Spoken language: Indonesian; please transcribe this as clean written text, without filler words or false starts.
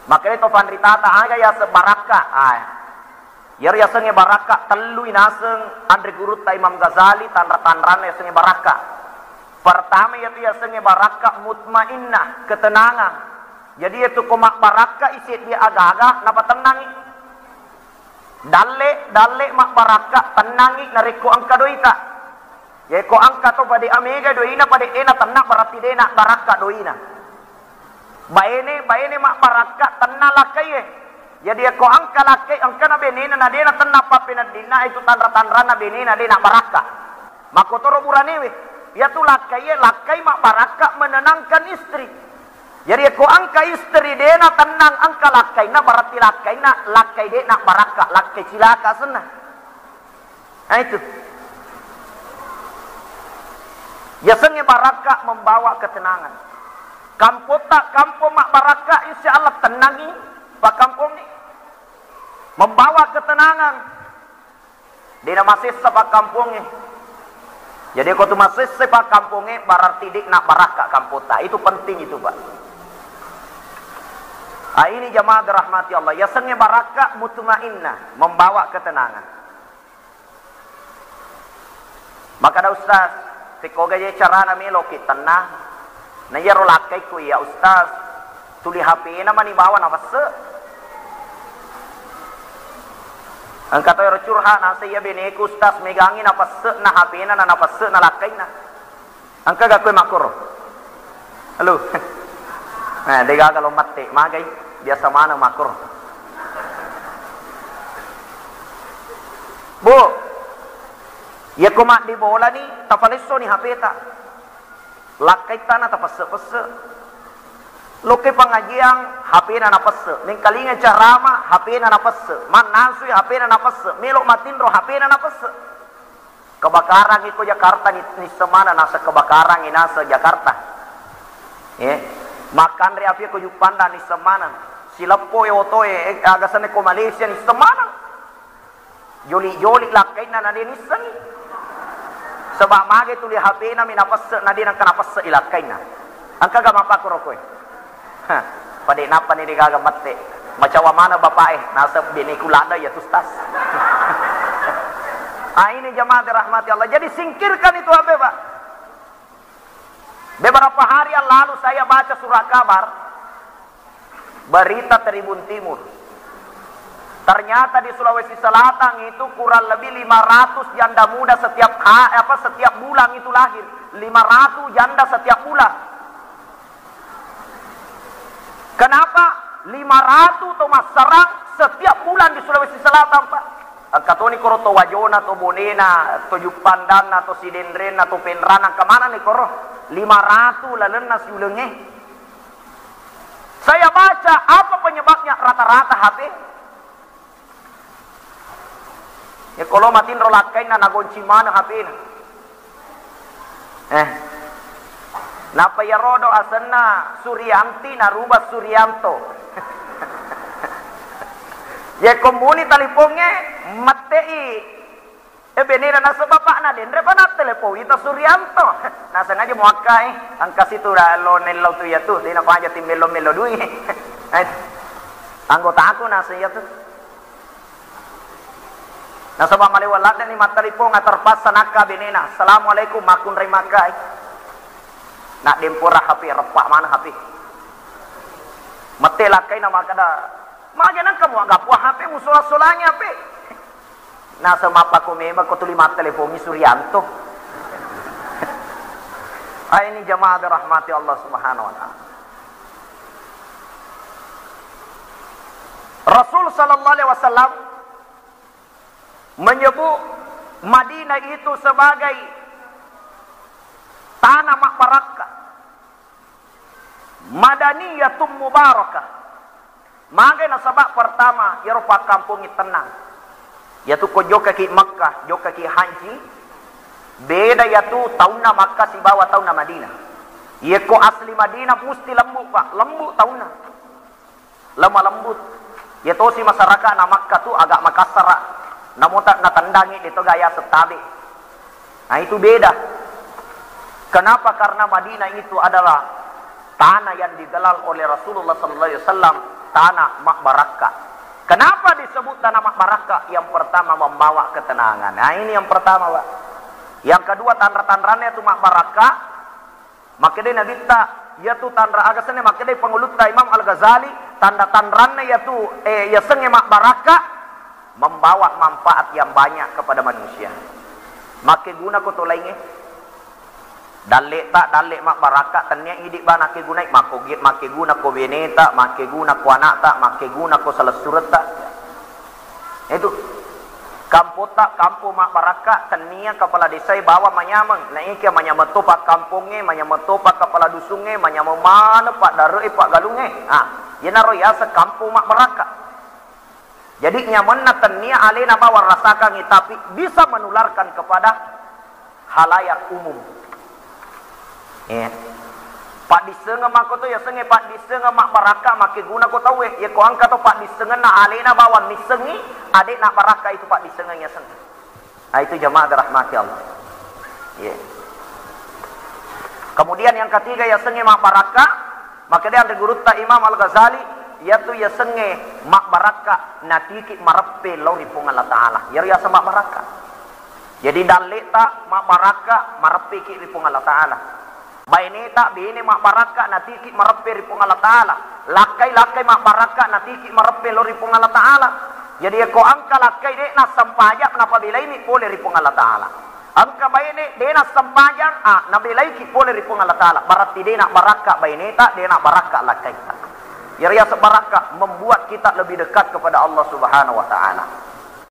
Maka itu pandritata aga ya sebaraka. Yar ya senge baraka telu inaseng andre guru ta Imam Ghazali tanra-tanran ya senge baraka. Pertama yaitu ya senge baraka mutmainnah, ketenangan. Jadi itu komak baraka isi dia agak-agak napa tenangi. Dalle mak baraka tenangi nariko angka doita. Ya ko angka to pada amega doina pada ena tenang berarti dena baraka doina. Baene mak baraka tenang lakai. Jadi ko angka lakai angka na benena na dena tenang papena dina itu tandra-tandra na benena dena baraka. Makotoro buranewe. Ya tu lakai mak baraka menenangkan istri. Jadi ko angka istri dena tenang angka lakai na berarti lakai dena baraka lakai cilaka senang. Nah itu. Ya senge baraka membawa ketenangan. Kampung mak baraka insya Allah tenangi pak kampung ni. Membawa ketenangan. Dina masih sepak kampung ni. Jadi kau tu masih sepak kampung ni berarti dik nak baraka kampota. Itu penting itu pak. Ini jamaah dirahmati Allah. Ya senge baraka mutmainnah, membawa ketenangan. Maka ada ustaz, tikoga je cara na melo kitana. Na yaro lakai ku ya ustaz. Tuli HP na mani bawa na fase. Ang katoy ro curhat na saya bene ku ustaz megangin na fase na HP na fase na lakai na. Ang kaga ku makuro. Halo. Nah, dega kalau mati magai biasa mana makuro. Bu, ya kumak di bola ni tafaleso ni HP ta. Lakai tanah tapase-pase. Loke pengajian HP na napase. Ning kalinga carama HP na napase. Man nasu HP na napase. Melok matindro HP na napase. Kebakaran iko Jakarta ni semana nasa kebakaran nasa Jakarta. Makan ri api ko Jupanda ni semana. Silapo yoto agasane ko Malaysia ni semana. Joli lakai na ni seni. Sebab mage tuli HP na minapas na din ang kanapas sa ilakai na. Ang kagamapa ko rokoy. Pade napa ni digagamatte. Macawa mana bapae nasa binikulada ya tustas. Ini jamaah dirahmati Allah. Jadi singkirkan itu HP Pak. Beberapa hari yang lalu saya baca surat kabar berita Tribun Timur. Ternyata di Sulawesi Selatan itu kurang lebih 500 janda muda setiap bulan itu lahir. 500 janda setiap bulan. Kenapa? 500 atau masyarakat setiap bulan di Sulawesi Selatan, Pak. Katoni koro to wajona to bonena to Jupandana to Sidendrena to Penrana kemana nih koro? 500 lalena siulenge. Saya baca apa penyebabnya rata-rata HP. Ya kalau matin rolakai na nagonci mana HP na. Napa ya rodo asenna Suryanti na rubah Suryanto. Ya komuni teleponnya matei. Benera nasa bapak na din repa na telepon ita Suryanto. Nasa ngaji mo akai ang kasi tu lo nelaw tu ya tu di na pa aja tim melo dui. Anggota aku nasa ya tu. Nah sebab maliwala dan ni matalipo nga terpasa naka benena. Assalamualaikum makun rimakai. Nak dempura HP repak mana HP. Mate lakai nama kada. Majanan kamu agak puah HP musola-solanya HP. Nah semapa ko memang ko tuli telepon ni Suryanto. Ini jamaah dirahmati Allah Subhanahu wa taala. Rasul sallallahu alaihi wasallam menyebut Madinah itu sebagai tanah barakah, madaniyatun mubarakah. Maka sebab pertama Eropa kampung tenang. Yaitu ko joka ki Makkah, joka ki haji. Beda yaitu tahunna Makkah si bawa tahunna Madinah. Ia ko asli Madinah mesti lembut Pak, lembut tahunna. Lemah lembut. Yaitu si masyarakat na Makkah tu agak Makassar. Namun tak natandangi itu gaya setabi. Nah itu beda. Kenapa? Karena Madinah itu adalah tanah yang digelal oleh Rasulullah sallallahu alaihi wasallam tanah mak barakah. Kenapa disebut tanah mak barakah? Yang pertama membawa ketenangan. Nah ini yang pertama, Pak. Yang kedua tandra-tandranya itu mak barakah. Maka dia nabi tak yaitu tandra agasane maka dia pengulutta Imam Al-Ghazali tanda-tandrannya yaitu ya senge mak barakah membawa manfaat yang banyak kepada manusia. Maka guna ko to lainnya dalek tak dalek mak barakah tanya idik bana ke guna makogit make guna ko beneta make guna ko anak tak make guna ko salah surat tak itu kampung tak kampung mak barakah tania kepala desa bawa manyamang naik ke manyamang tu pak kampungnya manyamang tu pak kepala dusunge manyamang mana pak darui pak galunge ya naro ya sekampung mak barakah. Jadi nyaman tania alena bawa rasakan tapi bisa menularkan kepada halayak umum. Ya. Pak disenga mako tu ya senge pak disenga mak barakah make guna ko tahu ya ko angka tu pak disenga na alena bawa nisengi adik nak barakah itu pak disenga nya seng. Itu jamaah dirahmati Allah. Ya. Kemudian yang ketiga ya senge mak barakah maka dia ada guru ta Imam Al-Ghazali yaitu ya senge mak barakah natiki marepe lauri pung Allah taala. Ya mak barakah. Jadi dalek tak mak barakah marepe ki ripung Allah taala. Baini tak bini mak barakah natiki marepe ripung Allah taala. Lakai mak barakah natiki marepe lauri pung Allah taala. Jadi ko angka lakai dek na sampajak napa bilai ni boleh ripung Allah taala. Angka baini dek na sampajak na bilai ki boleh ripung Allah taala. Berarti dek nak barakah baini tak dek nak barakah lakai tak. Ya barakah membuat kita lebih dekat kepada Allah Subhanahu wa taala.